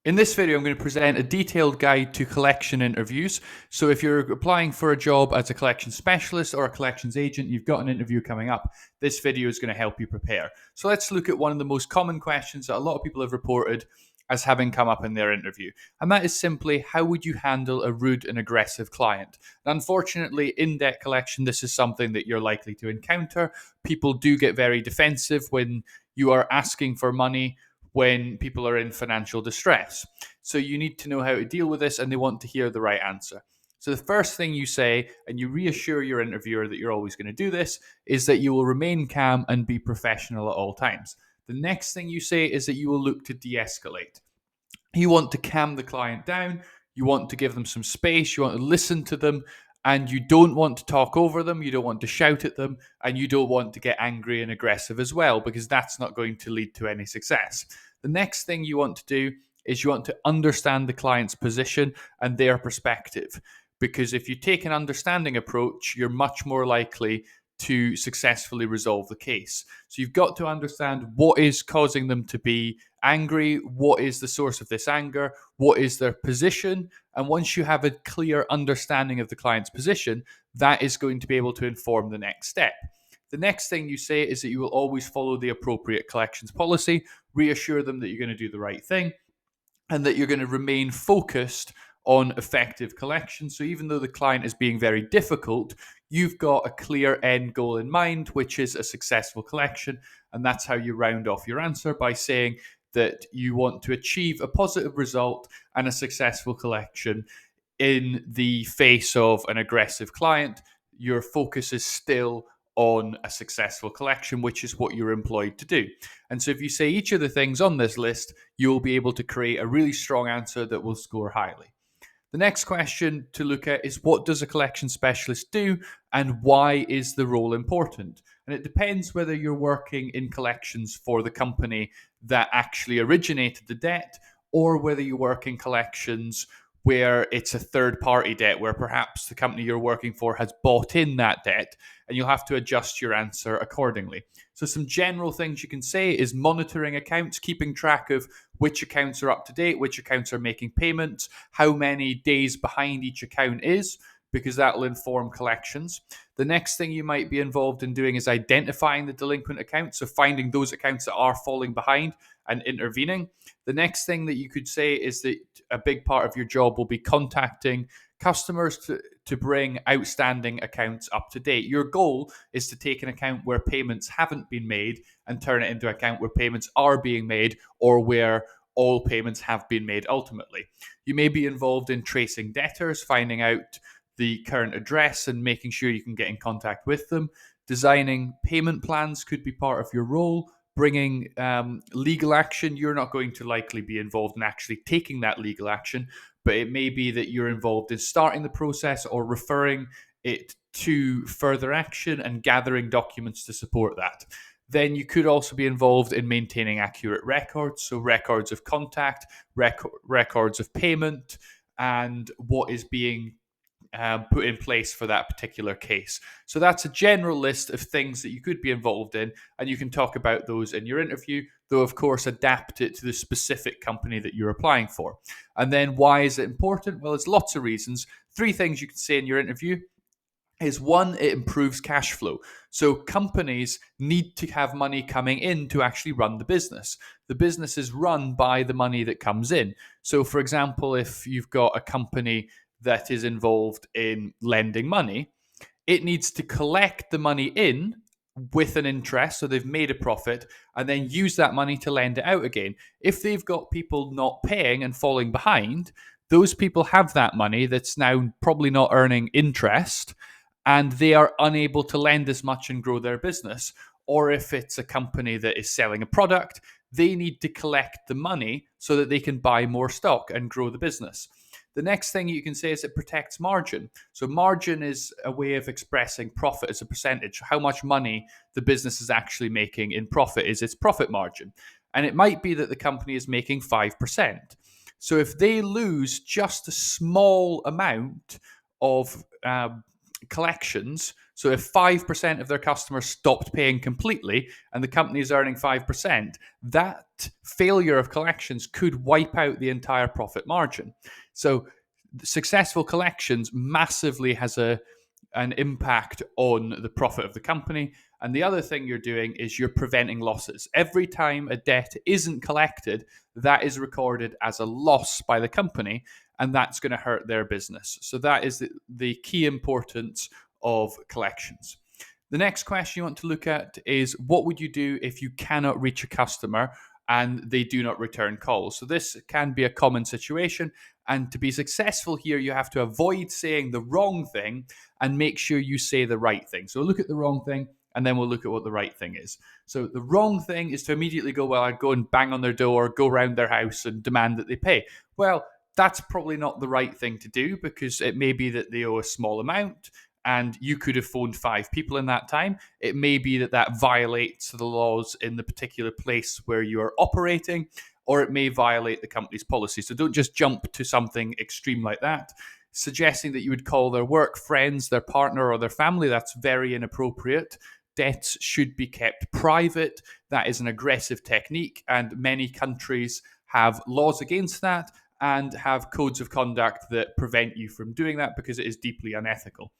In this video, I'm going to present a detailed guide to collection interviews. So if you're applying for a job as a collection specialist or a collections agent, you've got an interview coming up, this video is going to help you prepare. So let's look at one of the most common questions that a lot of people have reported as having come up in their interview. And that is simply, how would you handle a rude and aggressive client? And unfortunately, in debt collection, this is something that you're likely to encounter. People do get very defensive when you are asking for money when people are in financial distress. So you need to know how to deal with this, and they want to hear the right answer. So the first thing you say, and you reassure your interviewer that you're always going to do this, is that you will remain calm and be professional at all times. The next thing you say is that you will look to de-escalate. You want to calm the client down, you want to give them some space, you want to listen to them, and you don't want to talk over them, you don't want to shout at them, and you don't want to get angry and aggressive as well, because that's not going to lead to any success. The next thing you want to do is you want to understand the client's position and their perspective, because if you take an understanding approach, you're much more likely to successfully resolve the case. So you've got to understand what is causing them to be angry, what is the source of this anger, what is their position. And once you have a clear understanding of the client's position, that is going to be able to inform the next step. The next thing you say is that you will always follow the appropriate collections policy, reassure them that you're going to do the right thing, and that you're going to remain focused on effective collection. So even though the client is being very difficult, you've got a clear end goal in mind, which is a successful collection. And that's how you round off your answer, by saying that you want to achieve a positive result and a successful collection in the face of an aggressive client. Your focus is still on a successful collection, which is what you're employed to do. And so if you say each of the things on this list, you'll be able to create a really strong answer that will score highly. The next question to look at is, what does a collection specialist do and why is the role important? And it depends whether you're working in collections for the company that actually originated the debt, or whether you work in collections where it's a third party debt, where perhaps the company you're working for has bought in that debt, and you'll have to adjust your answer accordingly. So some general things you can say is monitoring accounts, keeping track of which accounts are up to date, which accounts are making payments, how many days behind each account is, because that will inform collections. The next thing you might be involved in doing is identifying the delinquent accounts, so finding those accounts that are falling behind and intervening. The next thing that you could say is that a big part of your job will be contacting customers to bring outstanding accounts up to date. Your goal is to take an account where payments haven't been made and turn it into an account where payments are being made, or where all payments have been made ultimately. You may be involved in tracing debtors, finding out the current address and making sure you can get in contact with them. Designing payment plans could be part of your role. Bringing legal action, you're not going to likely be involved in actually taking that legal action, but it may be that you're involved in starting the process or referring it to further action and gathering documents to support that. Then you could also be involved in maintaining accurate records, so records of contact, records of payment, and what is being put in place for that particular case. So that's a general list of things that you could be involved in, and you can talk about those in your interview, though of course adapt it to the specific company that you're applying for. And then why is it important? Well, there's lots of reasons. 3 things you can say in your interview is: 1, it improves cash flow. So companies need to have money coming in to actually run the business. The business is run by the money that comes in. So for example, if you've got a company that is involved in lending money, it needs to collect the money in with an interest, so they've made a profit, and then use that money to lend it out again. If they've got people not paying and falling behind, those people have that money that's now probably not earning interest, and they are unable to lend as much and grow their business. Or if it's a company that is selling a product, they need to collect the money so that they can buy more stock and grow the business. The next thing you can say is it protects margin. So margin is a way of expressing profit as a percentage. How much money the business is actually making in profit is its profit margin. And it might be that the company is making 5%. So if they lose just a small amount of collections, so if 5% of their customers stopped paying completely and the company is earning 5%, that failure of collections could wipe out the entire profit margin. So successful collections massively has an impact on the profit of the company. And the other thing you're doing is you're preventing losses. Every time a debt isn't collected, that is recorded as a loss by the company, and that's going to hurt their business. So that is the key importance of collections. The next question you want to look at is, what would you do if you cannot reach a customer and they do not return calls? So this can be a common situation. And to be successful here, you have to avoid saying the wrong thing and make sure you say the right thing. So look at the wrong thing, and then we'll look at what the right thing is. So the wrong thing is to immediately go, well, I'd go and bang on their door, go around their house and demand that they pay. Well, that's probably not the right thing to do, because it may be that they owe a small amount and you could have phoned 5 people in that time. It may be that that violates the laws in the particular place where you are operating, or it may violate the company's policy. So don't just jump to something extreme like that. Suggesting that you would call their work friends, their partner, or their family, that's very inappropriate. Debts should be kept private. That is an aggressive technique, and many countries have laws against that and have codes of conduct that prevent you from doing that, because it is deeply unethical.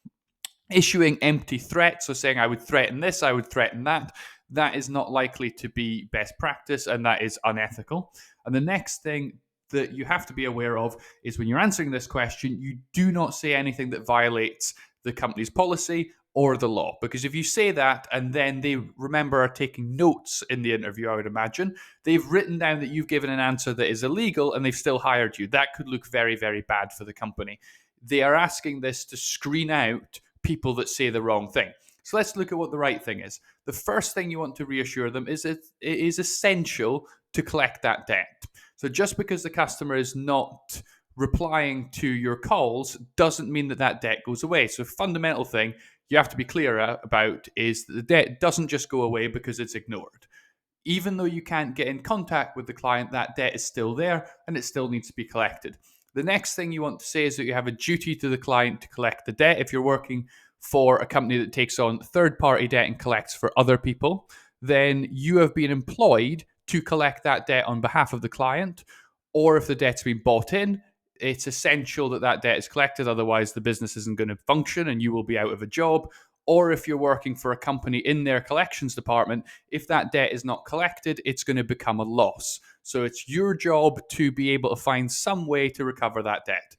Issuing empty threats, so saying I would threaten this, I would threaten that, that is not likely to be best practice, and that is unethical. And the next thing that you have to be aware of is, when you're answering this question, you do not say anything that violates the company's policy or the law. Because if you say that and then they are taking notes in the interview, I would imagine, they've written down that you've given an answer that is illegal and they've still hired you. That could look very, very bad for the company. They are asking this to screen out people that say the wrong thing. So let's look at what the right thing is. The first thing you want to reassure them is it is essential to collect that debt. So just because the customer is not replying to your calls doesn't mean that that debt goes away. So a fundamental thing you have to be clear about is that the debt doesn't just go away because it's ignored. Even though you can't get in contact with the client, that debt is still there and it still needs to be collected. The next thing you want to say is that you have a duty to the client to collect the debt. If you're working for a company that takes on third-party debt and collects for other people, then you have been employed to collect that debt on behalf of the client. Or if the debt's been bought in, it's essential that that debt is collected. Otherwise, the business isn't going to function and you will be out of a job. Or if you're working for a company in their collections department, if that debt is not collected, it's going to become a loss. So it's your job to be able to find some way to recover that debt.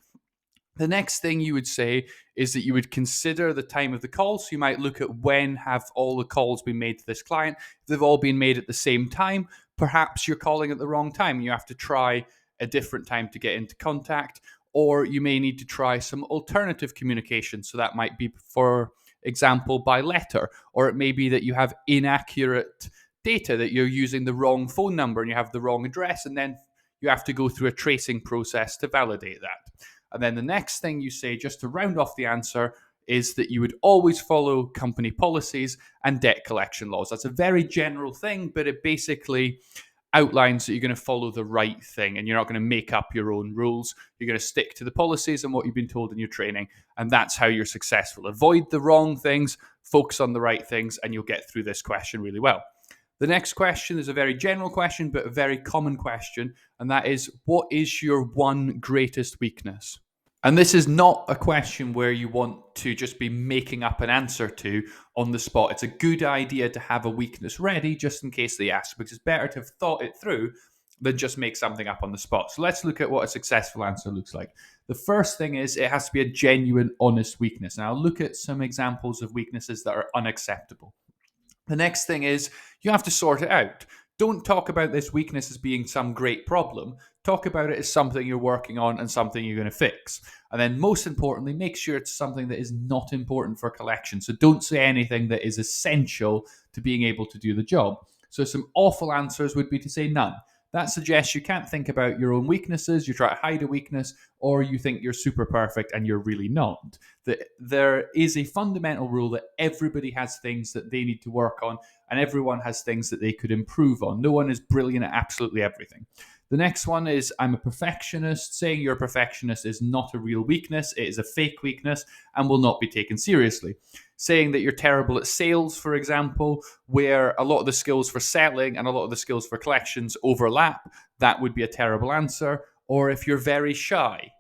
The next thing you would say is that you would consider the time of the call. So you might look at when have all the calls been made to this client. If they've all been made at the same time, perhaps you're calling at the wrong time. You have to try a different time to get into contact, or you may need to try some alternative communication. So that might be, for example, by letter, or it may be that you have inaccurate data, that you're using the wrong phone number and you have the wrong address, and then you have to go through a tracing process to validate that. And then the next thing you say, just to round off the answer, is that you would always follow company policies and debt collection laws. That's a very general thing, but it basically outlines that you're going to follow the right thing and you're not going to make up your own rules. You're going to stick to the policies and what you've been told in your training, and that's how you're successful. Avoid the wrong things, focus on the right things, and you'll get through this question really well. The next question is a very general question, but a very common question, and that is, what is your one greatest weakness? And this is not a question where you want to just be making up an answer to on the spot. It's a good idea to have a weakness ready just in case they ask, because it's better to have thought it through than just make something up on the spot. So let's look at what a successful answer looks like. The first thing is, it has to be a genuine, honest weakness. Now, I'll look at some examples of weaknesses that are unacceptable. The next thing is, you have to sort it out. Don't talk about this weakness as being some great problem. Talk about it as something you're working on and something you're going to fix. And then most importantly, make sure it's something that is not important for collection. So don't say anything that is essential to being able to do the job. So some awful answers would be to say none. That suggests you can't think about your own weaknesses, you try to hide a weakness, or you think you're super perfect and you're really not. That there is a fundamental rule that everybody has things that they need to work on, and everyone has things that they could improve on. No one is brilliant at absolutely everything. The next one is I'm a perfectionist. Saying you're a perfectionist is not a real weakness, it is a fake weakness and will not be taken seriously. Saying that you're terrible at sales, for example, where a lot of the skills for selling and a lot of the skills for collections overlap, that would be a terrible answer. Or if you're very shy,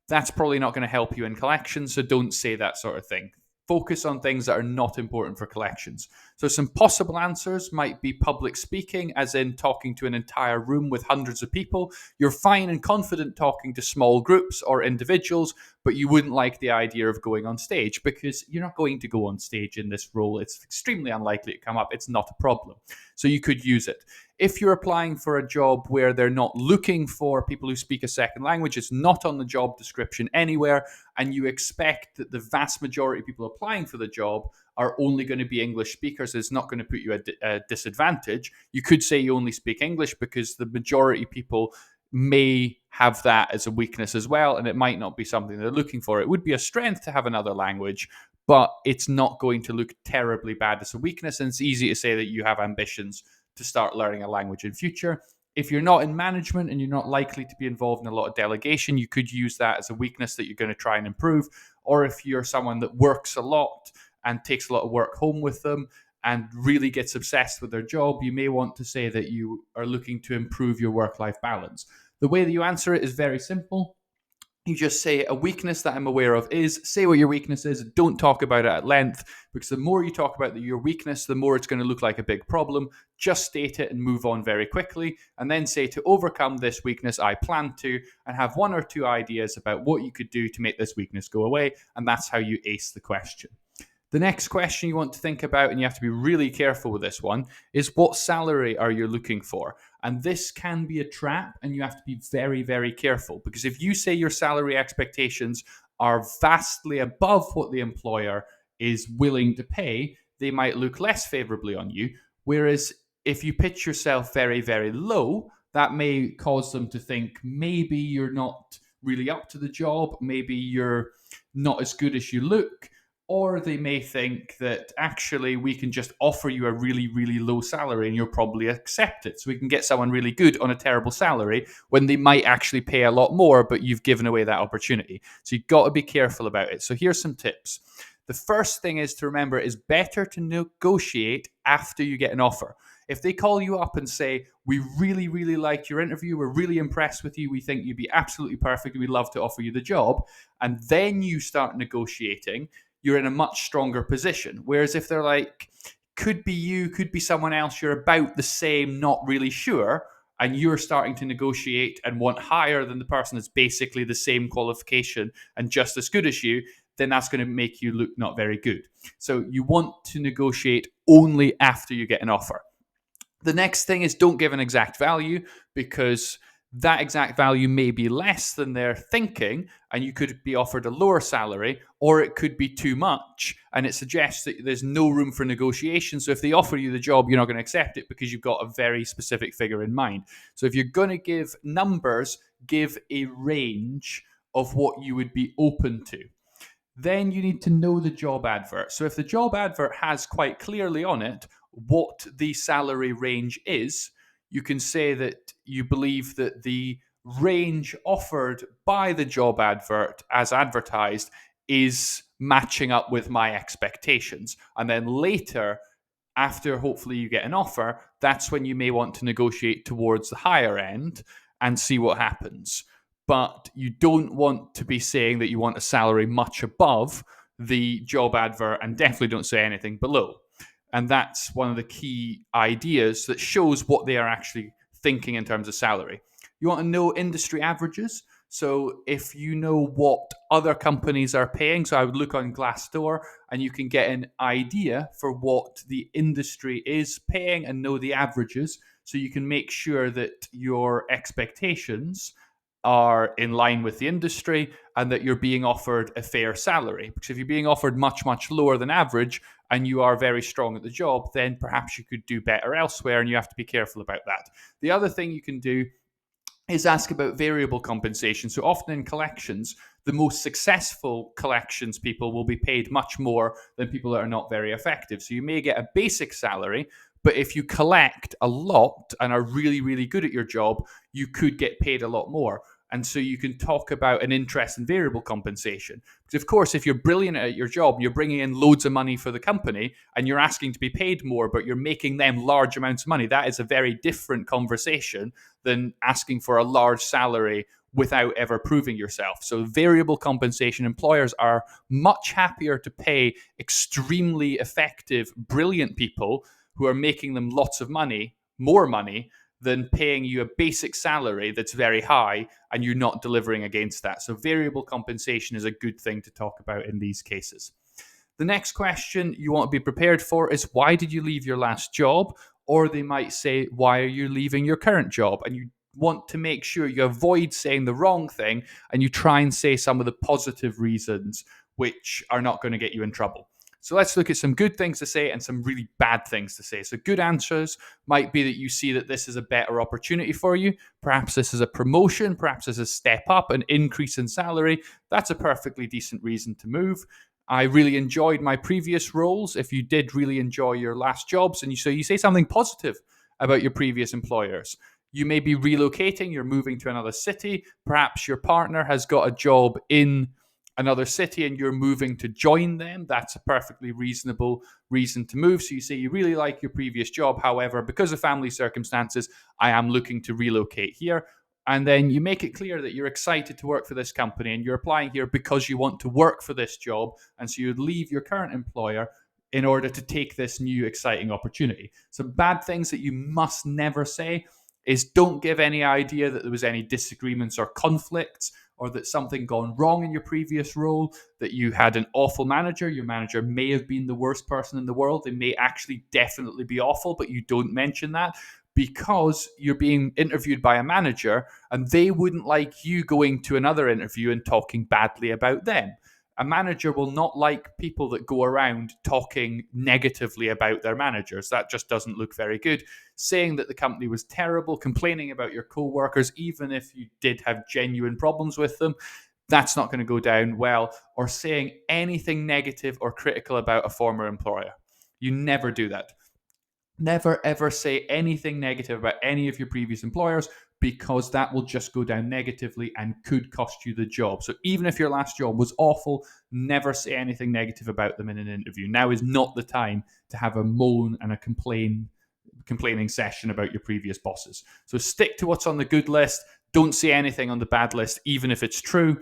that's probably not going to help you in collections, so don't say that sort of thing. Focus on things that are not important for collections. So some possible answers might be public speaking, as in talking to an entire room with hundreds of people. You're fine and confident talking to small groups or individuals, but you wouldn't like the idea of going on stage because you're not going to go on stage in this role. It's extremely unlikely to come up. It's not a problem. So you could use it. If you're applying for a job where they're not looking for people who speak a second language, it's not on the job description anywhere, and you expect that the vast majority of people applying for the job are only going to be English speakers, it's not going to put you at a disadvantage. You could say you only speak English because the majority of people may have that as a weakness as well, and it might not be something they're looking for. It would be a strength to have another language, but it's not going to look terribly bad as a weakness, and it's easy to say that you have ambitions to start learning a language in future. If you're not in management and you're not likely to be involved in a lot of delegation, you could use that as a weakness that you're going to try and improve. Or if you're someone that works a lot and takes a lot of work home with them and really gets obsessed with their job, you may want to say that you are looking to improve your work-life balance. The way that you answer it is very simple. You just say a weakness that I'm aware of is, say what your weakness is, don't talk about it at length, because the more you talk about your weakness, the more it's going to look like a big problem. Just state it and move on very quickly, and then say, to overcome this weakness, I plan to, and have one or two ideas about what you could do to make this weakness go away, and that's how you ace the question. The next question you want to think about, and you have to be really careful with this one, is what salary are you looking for? And this can be a trap, and you have to be very, very careful, because if you say your salary expectations are vastly above what the employer is willing to pay, they might look less favorably on you. Whereas if you pitch yourself very, very low, that may cause them to think maybe you're not really up to the job, maybe you're not as good as you look. Or they may think that actually we can just offer you a really, really low salary and you'll probably accept it. So we can get someone really good on a terrible salary when they might actually pay a lot more, but you've given away that opportunity. So you've got to be careful about it. So here's some tips. The first thing is to remember it's better to negotiate after you get an offer. If they call you up and say, we really, really liked your interview, we're really impressed with you, we think you'd be absolutely perfect, we'd love to offer you the job, and then you start negotiating, you're in a much stronger position. Whereas if they're like, could be you, could be someone else, you're about the same, not really sure, and you're starting to negotiate and want higher than the person that's basically the same qualification and just as good as you, then that's going to make you look not very good. So you want to negotiate only after you get an offer. The next thing is don't give an exact value, because that exact value may be less than they're thinking, and you could be offered a lower salary, or it could be too much, and it suggests that there's no room for negotiation. So if they offer you the job, you're not going to accept it because you've got a very specific figure in mind. So if you're going to give numbers, give a range of what you would be open to. Then you need to know the job advert. So if the job advert has quite clearly on it what the salary range is, you can say that you believe that the range offered by the job advert as advertised is matching up with my expectations. And then later, after hopefully you get an offer, that's when you may want to negotiate towards the higher end and see what happens. But you don't want to be saying that you want a salary much above the job advert, and definitely don't say anything below. And that's one of the key ideas that shows what they are actually thinking in terms of salary. You want to know industry averages. So if you know what other companies are paying, so I would look on Glassdoor and you can get an idea for what the industry is paying and know the averages. So you can make sure that your expectations are in line with the industry and that you're being offered a fair salary. Because if you're being offered much, much lower than average and you are very strong at the job, then perhaps you could do better elsewhere, and you have to be careful about that. The other thing you can do is ask about variable compensation. So often in collections, the most successful collections people will be paid much more than people that are not very effective. So you may get a basic salary, But if you collect a lot and are really, really good at your job, you could get paid a lot more. And so you can talk about an interest in variable compensation. Because, of course, if you're brilliant at your job and you're bringing in loads of money for the company and you're asking to be paid more, but you're making them large amounts of money, that is a very different conversation than asking for a large salary without ever proving yourself. So variable compensation, employers are much happier to pay extremely effective, brilliant people who are making them lots of money, more money, than paying you a basic salary that's very high and you're not delivering against that. So variable compensation is a good thing to talk about in these cases. The next question you want to be prepared for is, why did you leave your last job? Or they might say, why are you leaving your current job? And you want to make sure you avoid saying the wrong thing and you try and say some of the positive reasons which are not going to get you in trouble. So let's look at some good things to say and some really bad things to say. So good answers might be that you see that this is a better opportunity for you. Perhaps this is a promotion, perhaps this is a step up, an increase in salary. That's a perfectly decent reason to move. I really enjoyed my previous roles. If you did really enjoy your last jobs, and you say something positive about your previous employers. You may be relocating, you're moving to another city. Perhaps your partner has got a job in another city and you're moving to join them. That's a perfectly reasonable reason to move. So you say you really like your previous job. However, because of family circumstances, I am looking to relocate here. And then you make it clear that you're excited to work for this company and you're applying here because you want to work for this job. And so you'd leave your current employer in order to take this new exciting opportunity. So bad things that you must never say is, don't give any idea that there was any disagreements or conflicts, or that something gone wrong in your previous role, that you had an awful manager. Your manager may have been the worst person in the world. They may actually definitely be awful, but you don't mention that because you're being interviewed by a manager and they wouldn't like you going to another interview and talking badly about them. A manager will not like people that go around talking negatively about their managers. That just doesn't look very good. Saying that the company was terrible, complaining about your co-workers, even if you did have genuine problems with them, that's not going to go down well. Or saying anything negative or critical about a former employer. You never do that. Never ever say anything negative about any of your previous employers, because that will just go down negatively and could cost you the job. So even if your last job was awful, never say anything negative about them in an interview. Now is not the time to have a moan and a complaining session about your previous bosses. So stick to what's on the good list. Don't say anything on the bad list, even if it's true,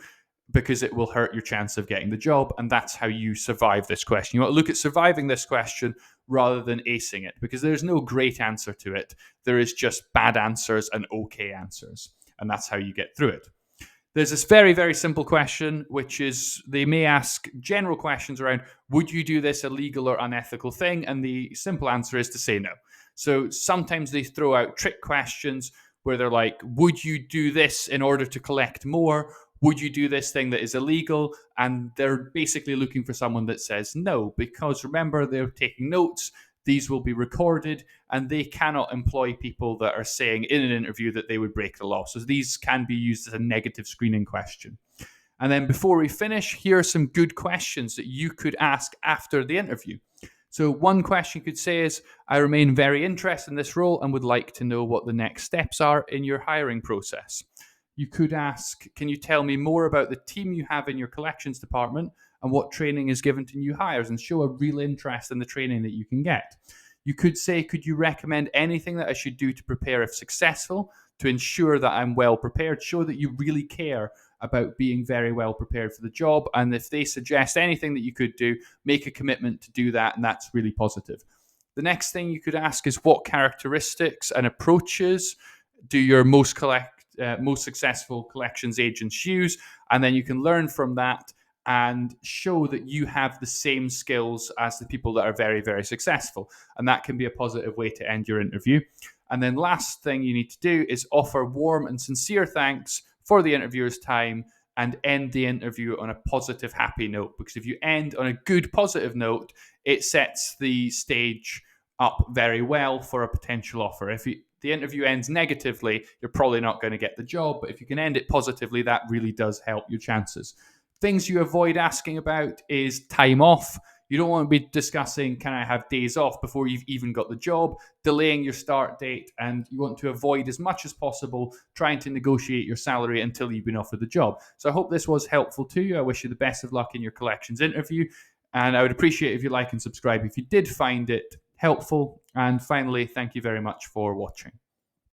because it will hurt your chance of getting the job. And that's how you survive this question. You want to look at surviving this question rather than acing it, because there's no great answer to it. There is just bad answers and okay answers. And that's how you get through it. There's this very, very simple question, which is they may ask general questions around, would you do this illegal or unethical thing? And the simple answer is to say no. So sometimes they throw out trick questions where they're like, would you do this in order to collect more? Would you do this thing that is illegal? And they're basically looking for someone that says no, because remember, they're taking notes. These will be recorded, and they cannot employ people that are saying in an interview that they would break the law. So these can be used as a negative screening question. And then before we finish, here are some good questions that you could ask after the interview. So one question you could say is, I remain very interested in this role and would like to know what the next steps are in your hiring process. You could ask, can you tell me more about the team you have in your collections department and what training is given to new hires, and show a real interest in the training that you can get. You could say, could you recommend anything that I should do to prepare if successful, to ensure that I'm well prepared? Show that you really care about being very well prepared for the job. And if they suggest anything that you could do, make a commitment to do that. And that's really positive. The next thing you could ask is, what characteristics and approaches do your most successful collections agents use? And then you can learn from that and show that you have the same skills as the people that are very, very successful. And that can be a positive way to end your interview. And then last thing you need to do is offer warm and sincere thanks for the interviewer's time and end the interview on a positive, happy note. Because if you end on a good, positive note, it sets the stage up very well for a potential offer. If the interview ends negatively, you're probably not going to get the job. But if you can end it positively, that really does help your chances. Things you avoid asking about is time off. You don't want to be discussing, can I have days off before you've even got the job, delaying your start date, and you want to avoid as much as possible trying to negotiate your salary until you've been offered the job. So I hope this was helpful to you. I wish you the best of luck in your collections interview, and I would appreciate if you like and subscribe if you did find it helpful. And finally, thank you very much for watching.